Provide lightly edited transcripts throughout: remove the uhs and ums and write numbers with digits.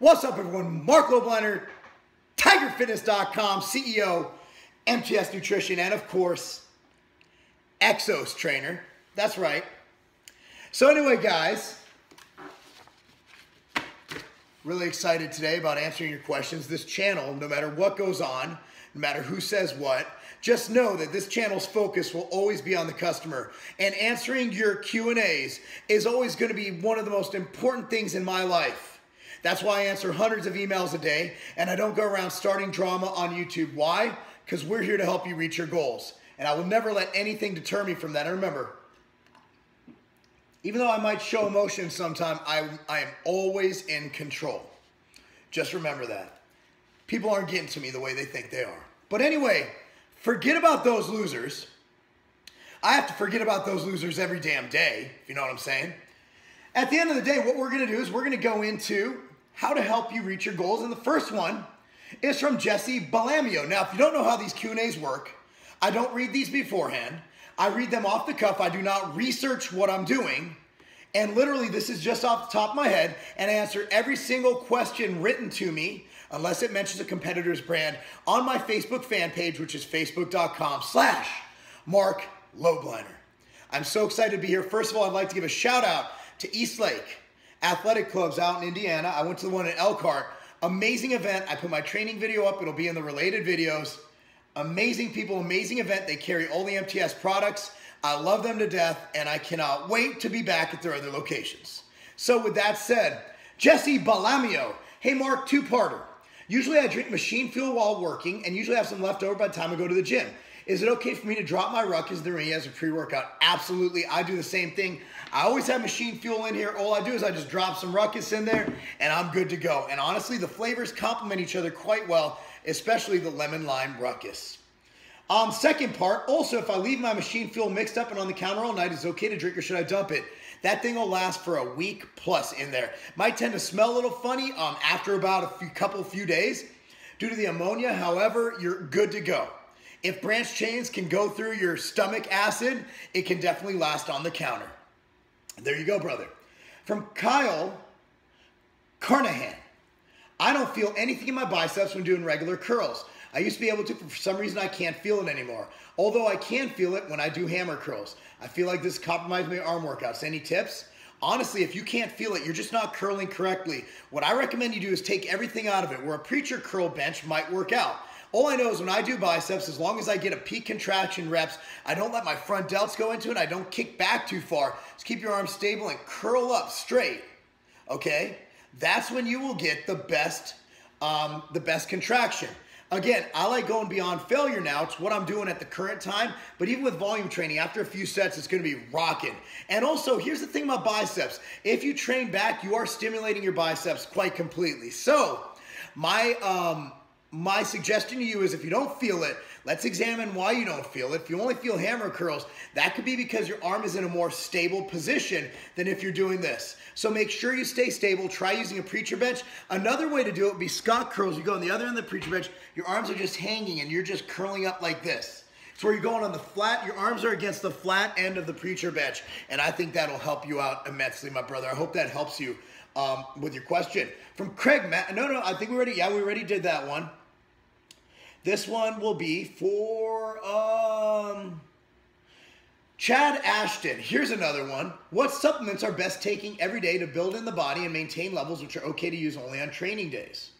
What's up, everyone? Marc Lobliner, TigerFitness.com, CEO, MTS Nutrition, and of course, Exos trainer. That's right. So anyway, guys, really excited today about answering your questions. This channel, no matter what goes on, no matter who says what, just know that this channel's focus will always be on the customer. And answering your Q&As is always going to be one of the most important things in my life. That's why I answer hundreds of emails a day, and I don't go around starting drama on YouTube. Why? Because we're here to help you reach your goals. And I will never let anything deter me from that. And remember, even though I might show emotion sometime, I am always in control. Just remember that. People aren't getting to me the way they think they are. But anyway, forget about those losers. I have to forget about those losers every damn day, if you know what I'm saying. At the end of the day, what we're going to do is we're going to go into how to help you reach your goals. And the first one is from Jesse Balamio. Now, if you don't know how these Q&As work, I don't read these beforehand. I read them off the cuff. I do not research what I'm doing. And literally, this is just off the top of my head. And I answer every single question written to me, unless it mentions a competitor's brand, on my Facebook fan page, which is facebook.com/Marc Lobliner. I'm so excited to be here. First of all, I'd like to give a shout out to Eastlake Athletic Clubs out in Indiana. I went to the one in Elkhart. Amazing event. I put my training video up. It'll be in the related videos. Amazing people, amazing event. They carry all the MTS products. I love them to death, and I cannot wait to be back at their other locations. So with that said, Jesse Balamio. Hey, Mark, two-parter. Usually I drink machine fuel while working and usually have some left over by the time I go to the gym. Is it okay for me to drop my ruckus in the ring as a pre-workout? Absolutely. I do the same thing. I always have machine fuel in here. All I do is I just drop some ruckus in there and I'm good to go. And honestly, the flavors complement each other quite well, especially the lemon lime ruckus. Second part, also if I leave my machine fuel mixed up and on the counter all night, is it okay to drink or should I dump it? That thing will last for a week plus in there. Might tend to smell a little funny after about a few days due to the ammonia. However, you're good to go. If branch chains can go through your stomach acid, it can definitely last on the counter. There you go, brother. From Kyle Carnahan. I don't feel anything in my biceps when doing regular curls. I used to be able to, but for some reason I can't feel it anymore. Although I can feel it when I do hammer curls. I feel like this compromises my arm workouts. Any tips? Honestly, if you can't feel it, you're just not curling correctly. What I recommend you do is take everything out of it, where a preacher curl bench might work out. All I know is when I do biceps, as long as I get a peak contraction reps, I don't let my front delts go into it. I don't kick back too far. Just keep your arms stable and curl up straight. Okay? That's when you will get the best contraction. Again, I like going beyond failure now. It's what I'm doing at the current time. But even with volume training, after a few sets, it's going to be rocking. And also, here's the thing about biceps. If you train back, you are stimulating your biceps quite completely. So, my suggestion to you is if you don't feel it, let's examine why you don't feel it. If you only feel hammer curls, that could be because your arm is in a more stable position than if you're doing this. So make sure you stay stable. Try using a preacher bench. Another way to do it would be Scott curls. You go on the other end of the preacher bench, your arms are just hanging and you're just curling up like this. It's where you're going on the flat, your arms are against the flat end of the preacher bench. And I think that'll help you out immensely, my brother. I hope that helps you with your question. From Craig, no, I think we already did that one. This one will be for Chad Ashton. Here's another one. What supplements are best taking every day to build in the body and maintain levels which are okay to use only on training days?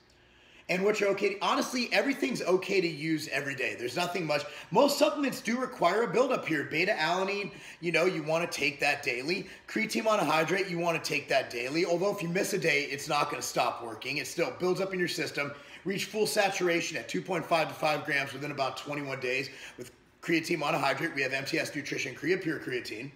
And which are okay honestly, everything's okay to use every day. There's nothing much. Most supplements do require a buildup period. Beta-alanine, you want to take that daily. Creatine monohydrate, you want to take that daily. Although if you miss a day, it's not going to stop working. It still builds up in your system. Reach full saturation at 2.5 to 5 grams within about 21 days. With creatine monohydrate, we have MTS Nutrition Pure Creatine.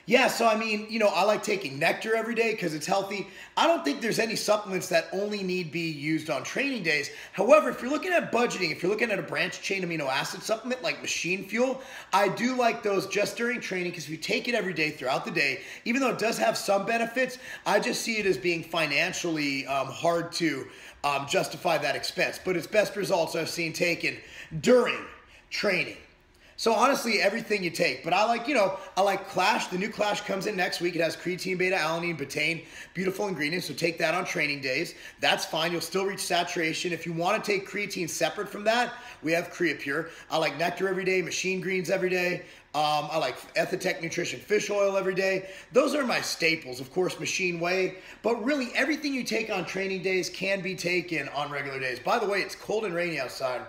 Yeah, so I mean, I like taking Nektar every day because it's healthy. I don't think there's any supplements that only need be used on training days. However, if you're looking at budgeting, if you're looking at a branch chain amino acid supplement like machine fuel, I do like those just during training because if you take it every day throughout the day, even though it does have some benefits, I just see it as being financially hard to justify that expense. But its best results I've seen taken during training. So honestly, everything you take. But I like, I like Clash. The new Clash comes in next week. It has creatine, beta-alanine, betaine, beautiful ingredients. So take that on training days. That's fine. You'll still reach saturation. If you want to take creatine separate from that, we have Creapure. I like Nektar every day, Machine Greens every day. I like MTS Nutrition fish oil every day. Those are my staples. Of course, Machine Whey. But really, everything you take on training days can be taken on regular days. By the way, it's cold and rainy outside.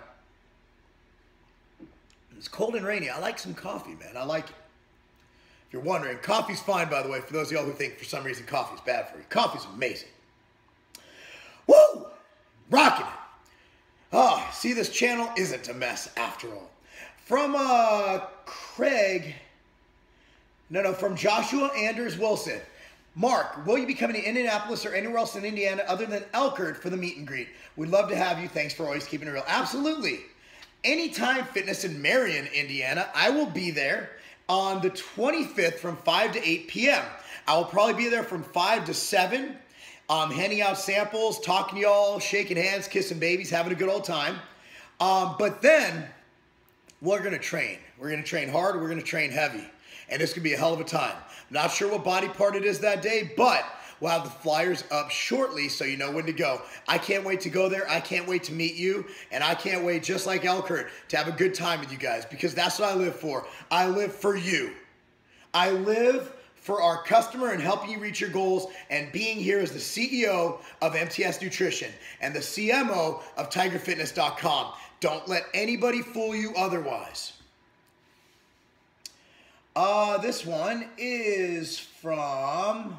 It's cold and rainy. I like some coffee, man. I like it. If you're wondering, coffee's fine, by the way, for those of y'all who think for some reason coffee's bad for you. Coffee's amazing. Woo! Rocking it. Oh, see, this channel isn't a mess after all. From from Joshua Anders Wilson. Mark, will you be coming to Indianapolis or anywhere else in Indiana other than Elkhart for the meet and greet? We'd love to have you. Thanks for always keeping it real. Absolutely. Anytime Fitness in Marion, Indiana, I will be there on the 25th from 5 to 8 p.m. I will probably be there from 5 to 7, handing out samples, talking to y'all, shaking hands, kissing babies, having a good old time. But then we're going to train. We're going to train hard. We're going to train heavy. And it's going to be a hell of a time. Not sure what body part it is that day, but we'll have the flyers up shortly so you know when to go. I can't wait to go there. I can't wait to meet you. And I can't wait, just like Elkhart, to have a good time with you guys because that's what I live for. I live for you. I live for our customer and helping you reach your goals and being here as the CEO of MTS Nutrition and the CMO of TigerFitness.com. Don't let anybody fool you otherwise. This one is from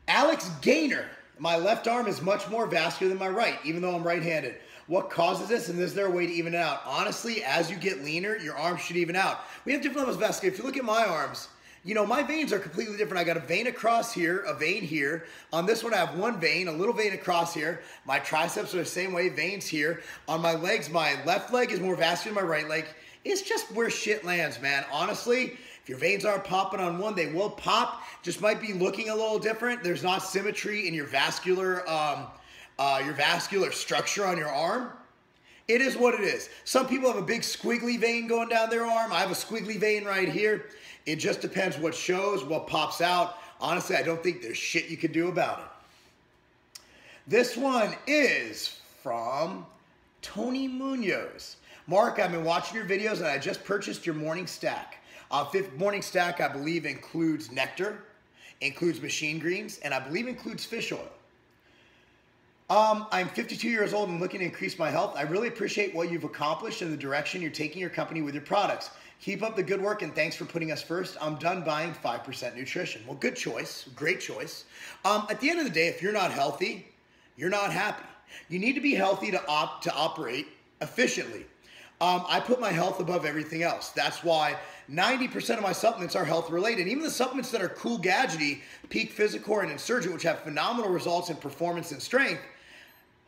Alex Gaynor. My left arm is much more vascular than my right, even though I'm right-handed. What causes this, and is there a way to even it out? Honestly, as you get leaner, your arms should even out. We have different levels of vascular. If you look at my arms, my veins are completely different. I got a vein across here, a vein here. On this one, I have one vein, a little vein across here. My triceps are the same way, veins here. On my legs, my left leg is more vascular than my right leg. It's just where shit lands, man. Honestly, if your veins aren't popping on one, they will pop. Just might be looking a little different. There's not symmetry in your vascular structure on your arm. It is what it is. Some people have a big squiggly vein going down their arm. I have a squiggly vein right here. It just depends what shows, what pops out. Honestly, I don't think there's shit you can do about it. This one is from Tony Munoz. Mark, I've been watching your videos and I just purchased your morning stack. Fifth morning stack, I believe, includes Nektar, includes Machine Greens, and I believe includes fish oil. I'm 52 years old and looking to increase my health. I really appreciate what you've accomplished and the direction you're taking your company with your products. Keep up the good work and thanks for putting us first. I'm done buying 5% nutrition. Well, good choice. Great choice. At the end of the day, if you're not healthy, you're not happy. You need to be healthy to operate efficiently. I put my health above everything else. That's why 90% of my supplements are health related. Even the supplements that are cool gadgety, Peak Physicor and Insurgent, which have phenomenal results in performance and strength,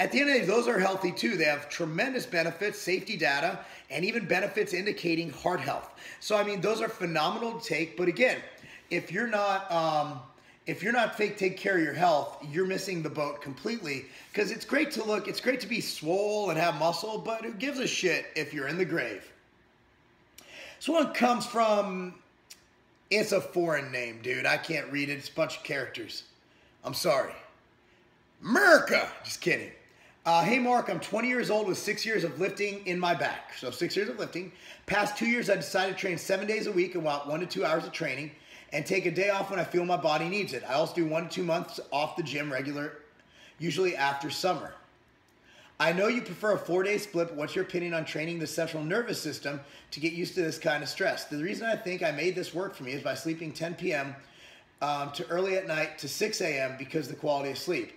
at the end of the day, those are healthy too. They have tremendous benefits, safety data, and even benefits indicating heart health. So, I mean, those are phenomenal to take. But again, if you're not take care of your health, you're missing the boat completely. Because it's great to look, it's great to be swole and have muscle, but who gives a shit if you're in the grave? This one comes from, it's a foreign name, dude. I can't read it. It's a bunch of characters. I'm sorry. America. Just kidding. Hey, Mark, I'm 20 years old with 6 years of lifting in my back. So 6 years of lifting. Past 2 years, I decided to train 7 days a week and want 1 to 2 hours of training and take a day off when I feel my body needs it. I also do 1 to 2 months off the gym regular, usually after summer. I know you prefer a 4-day split, but what's your opinion on training the central nervous system to get used to this kind of stress? The reason I think I made this work for me is by sleeping 10 p.m. To early at night to 6 a.m. because of the quality of sleep.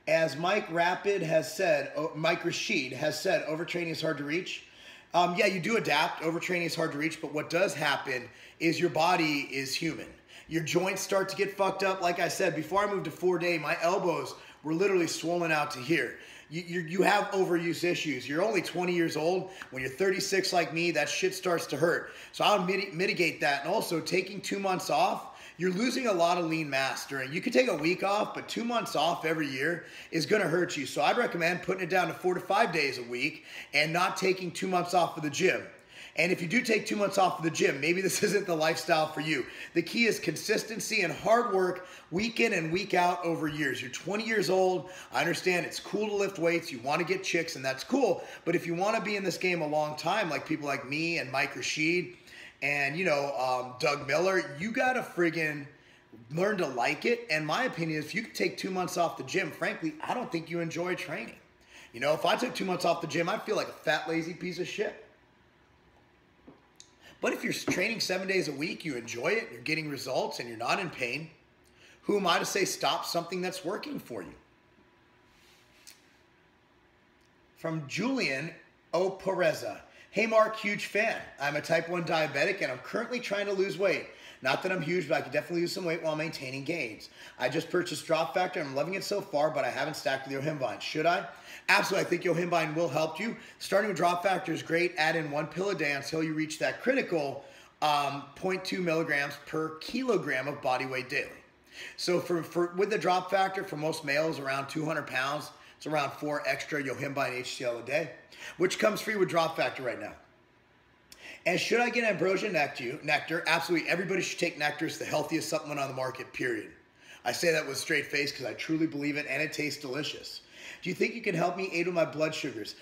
As Mike Rashid has said, overtraining is hard to reach. Yeah, you do adapt. Overtraining is hard to reach, but what does happen is your body is human. Your joints start to get fucked up. Like I said, before I moved to 4-day, my elbows were literally swollen out to here. You have overuse issues. You're only 20 years old. When you're 36 like me, that shit starts to hurt. So I'll mitigate that. And also, taking 2 months off, you're losing a lot of lean mass during. You could take a week off, but 2 months off every year is going to hurt you. So I'd recommend putting it down to 4 to 5 days a week and not taking 2 months off of the gym. And if you do take 2 months off of the gym, maybe this isn't the lifestyle for you. The key is consistency and hard work week in and week out over years. You're 20 years old. I understand it's cool to lift weights. You want to get chicks, and that's cool. But if you want to be in this game a long time, like people like me and Mike Rashid and, Doug Miller, you got to friggin' learn to like it. And my opinion is if you could take 2 months off the gym, frankly, I don't think you enjoy training. If I took 2 months off the gym, I'd feel like a fat, lazy piece of shit. But if you're training 7 days a week, you enjoy it, you're getting results, and you're not in pain, who am I to say stop something that's working for you? From Julian O. Pereza. Hey, Mark, huge fan. I'm a type 1 diabetic, and I'm currently trying to lose weight. Not that I'm huge, but I could definitely lose some weight while maintaining gains. I just purchased Drop Factor, and I'm loving it so far, but I haven't stacked with Yohimbine. Should I? Absolutely, I think Yohimbine will help you. Starting with Drop Factor is great. Add in 1 pill a day until you reach that critical 0.2 milligrams per kilogram of body weight daily. So with the Drop Factor, for most males around 200 pounds, it's around 4 extra Yohimbine HCl a day, which comes free with Drop Factor right now. And should I get Ambrosia Nektar? Absolutely. Everybody should take Nektar. It's the healthiest supplement on the market, period. I say that with a straight face because I truly believe it, and it tastes delicious. Do you think you can help me aid with my blood sugars?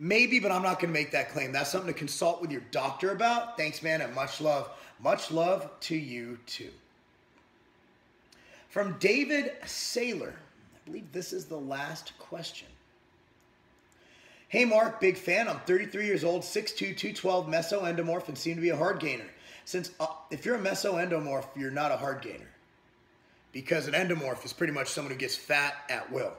Maybe, but I'm not going to make that claim. That's something to consult with your doctor about. Thanks, man, and much love. Much love to you, too. From David Saylor. I believe this is the last question. Hey, Mark, big fan. I'm 33 years old, 6'2", 212, mesoendomorph, and seem to be a hard gainer. Since if you're a mesoendomorph, you're not a hard gainer. Because an endomorph is pretty much someone who gets fat at will.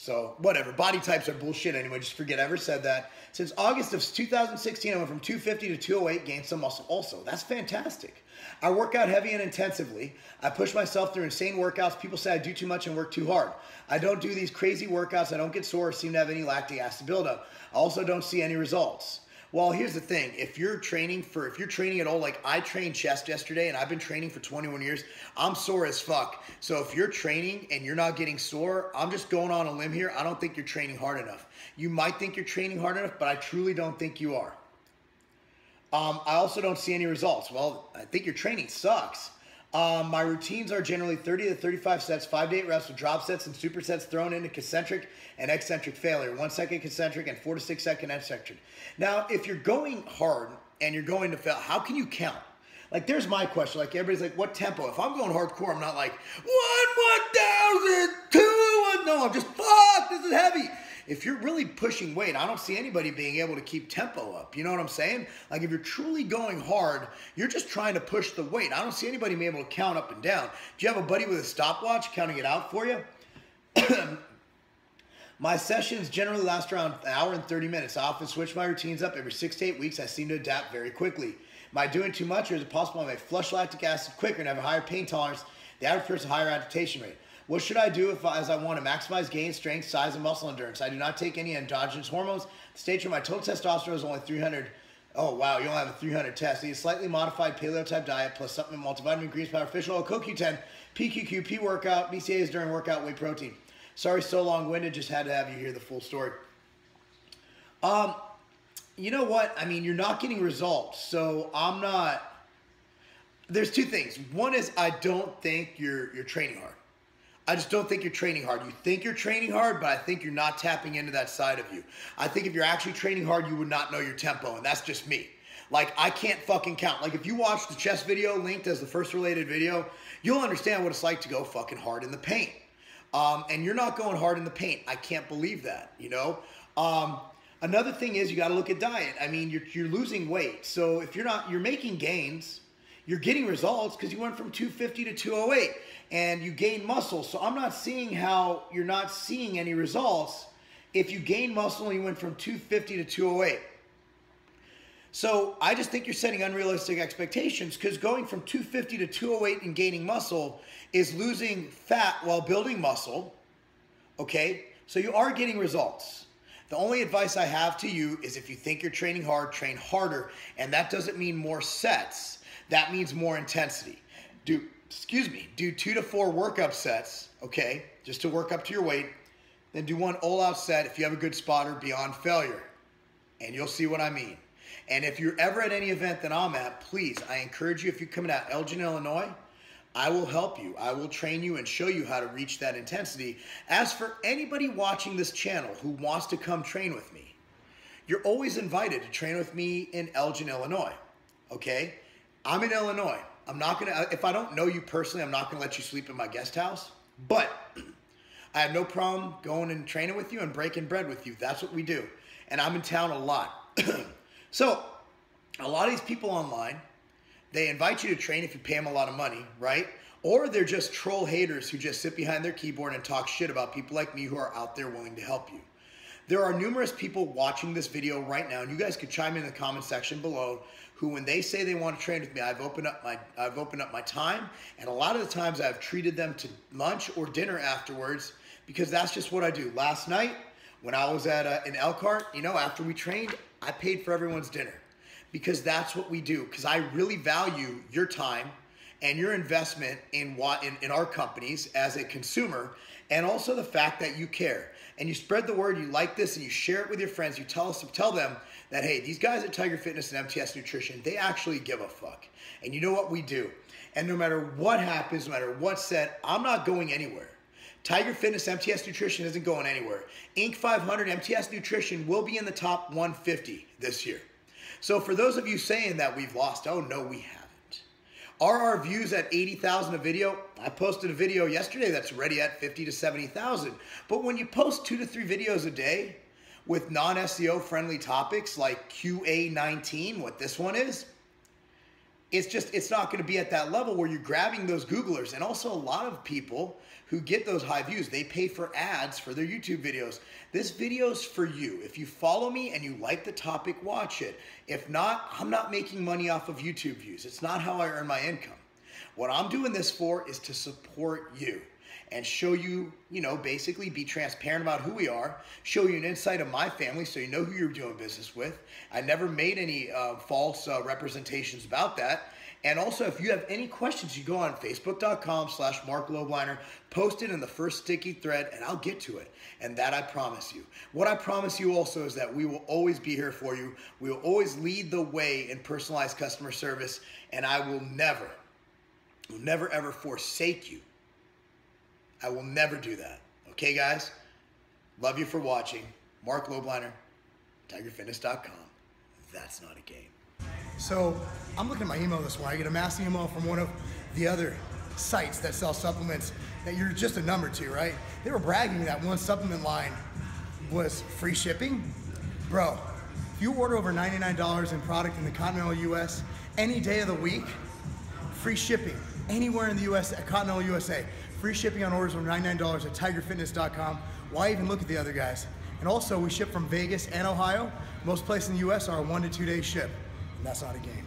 So, whatever. Body types are bullshit anyway. Just forget I ever said that. Since August of 2016, I went from 250 to 208, gained some muscle also. That's fantastic. I work out heavy and intensively. I push myself through insane workouts. People say I do too much and work too hard. I don't do these crazy workouts. I don't get sore or seem to have any lactic acid buildup. I also don't see any results. Well, here's the thing. If you're training at all, like I trained chest yesterday and I've been training for 21 years, I'm sore as fuck. So if you're training and you're not getting sore, I'm just going on a limb here. I don't think you're training hard enough. You might think you're training hard enough, but I truly don't think you are. I also don't see any results. Well, I think your training sucks. My routines are generally 30 to 35 sets, 5 to 8 reps with drop sets and supersets thrown into concentric and eccentric failure. 1 second concentric and 4 to 6 second eccentric. Now, if you're going hard and you're going to fail, how can you count? Like, there's my question. Like, everybody's like, what tempo? If I'm going hardcore, I'm not like, 1,000, 2, no, I'm just, fuck, this is heavy. If you're really pushing weight, I don't see anybody being able to keep tempo up. You know what I'm saying? Like if you're truly going hard, you're just trying to push the weight. I don't see anybody being able to count up and down. Do you have a buddy with a stopwatch counting it out for you? My sessions generally last around an hour and 30 minutes. I often switch my routines up every 6 to 8 weeks. I seem to adapt very quickly. Am I doing too much, or is it possible I may flush lactic acid quicker and have a higher pain tolerance? The average person higher adaptation rate. What should I do as I want to maximize gain, strength, size, and muscle endurance? I do not take any endogenous hormones. The stage where my total testosterone is only 300. Oh, wow, you only have a 300 test. Eat a slightly modified paleo-type diet plus supplement, multivitamin, grease powder, fish oil, CoQ10, PQQ, P-workout, BCAAs during workout, whey protein. Sorry, so long-winded. Just had to have you hear the full story. You know what? I mean, you're not getting results, so I'm not. There's two things. One is I don't think you're training hard. I just don't think you're training hard. You think you're training hard, but I think you're not tapping into that side of you. I think if you're actually training hard, you would not know your tempo, and that's just me. Like, I can't fucking count. Like, if you watch the chest video linked as the first related video, you'll understand what it's like to go fucking hard in the paint. And you're not going hard in the paint. I can't believe that, you know? Another thing is you got to look at diet. I mean, you're losing weight. So if you're making gains, you're getting results because you went from 250 to 208 and you gain muscle. So I'm not seeing how you're not seeing any results if you gain muscle and you went from 250 to 208. So I just think you're setting unrealistic expectations because going from 250 to 208 and gaining muscle is losing fat while building muscle, okay? So you are getting results. The only advice I have to you is if you think you're training hard, train harder. And that doesn't mean more sets. That means more intensity. Do 2 to 4 workup sets, okay, just to work up to your weight. Then do 1 all-out set if you have a good spotter beyond failure. And you'll see what I mean. And if you're ever at any event that I'm at, please, I encourage you, if you're coming out Elgin, Illinois, I will help you. I will train you and show you how to reach that intensity. As for anybody watching this channel who wants to come train with me, you're always invited to train with me in Elgin, Illinois, okay? I'm in Illinois. I'm not gonna, if I don't know you personally, I'm not gonna let you sleep in my guest house, but I have no problem going and training with you and breaking bread with you. That's what we do. And I'm in town a lot. So, a lot of these people online, they invite you to train if you pay them a lot of money, right? Or they're just troll haters who just sit behind their keyboard and talk shit about people like me who are out there willing to help you. There are numerous people watching this video right now, and you guys could chime in the comment section below, who when they say they want to train with me, I've opened up my time, and a lot of the times I've treated them to lunch or dinner afterwards, because that's just what I do. Last night, when I was at in Elkhart, you know, after we trained, I paid for everyone's dinner, because that's what we do, because I really value your time and your investment in our companies as a consumer, and also the fact that you care. And you spread the word, you like this, and you share it with your friends. You tell them that, hey, these guys at Tiger Fitness and MTS Nutrition, they actually give a fuck. And you know what we do. And no matter what happens, no matter what's said, I'm not going anywhere. Tiger Fitness, MTS Nutrition isn't going anywhere. Inc. 500, MTS Nutrition will be in the top 150 this year. So for those of you saying that we've lost, oh no, we haven't. Are our views at 80,000 a video? I posted a video yesterday that's already at 50 to 70,000. But when you post 2 to 3 videos a day with non-SEO friendly topics like QA19, what this one is, it's not going to be at that level where you're grabbing those Googlers. And also a lot of people who get those high views, they pay for ads for their YouTube videos. This video's for you. If you follow me and you like the topic, watch it. If not, I'm not making money off of YouTube views. It's not how I earn my income. What I'm doing this for is to support you and show you, you know, basically be transparent about who we are, show you an insight of my family so you know who you're doing business with. I never made any false representations about that. And also, if you have any questions, you go on facebook.com/Marc Lobliner, post it in the first sticky thread, and I'll get to it. And that I promise you. What I promise you also is that we will always be here for you. We will always lead the way in personalized customer service, and I will never ever forsake you. I will never do that. Okay, guys? Love you for watching. Marc Lobliner, TigerFitness.com. That's not a game. So I'm looking at my email this morning. I get a mass email from one of the other sites that sell supplements that you're just a number to, right? They were bragging that one supplement line was free shipping. Bro, if you order over $99 in product in the continental US any day of the week, free shipping anywhere in the US, at continental USA. Free shipping on orders over $99 at TigerFitness.com. Why even look at the other guys? And also, we ship from Vegas and Ohio. Most places in the US are a 1 to 2 day ship. And that's not a game.